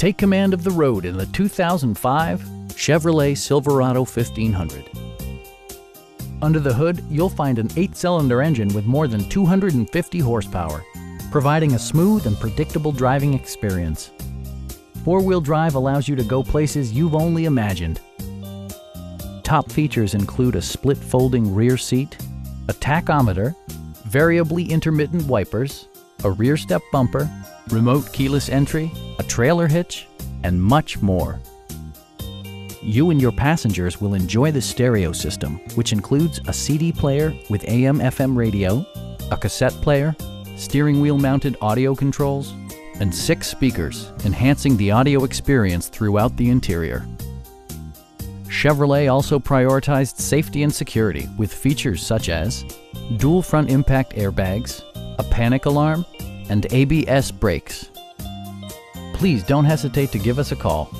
Take command of the road in the 2005 Chevrolet Silverado 1500. Under the hood, you'll find an 8-cylinder engine with more than 250 horsepower, providing a smooth and predictable driving experience. Four-wheel drive allows you to go places you've only imagined. Top features include a split folding rear seat, a tachometer, variably intermittent wipers, a rear step bumper, remote keyless entry, a trailer hitch, and much more. You and your passengers will enjoy the stereo system, which includes a CD player with AM/FM radio, a cassette player, steering wheel mounted audio controls, and 6 speakers, enhancing the audio experience throughout the interior. Chevrolet also prioritized safety and security with features such as dual front impact airbags, a panic alarm, and ABS brakes. Please don't hesitate to give us a call.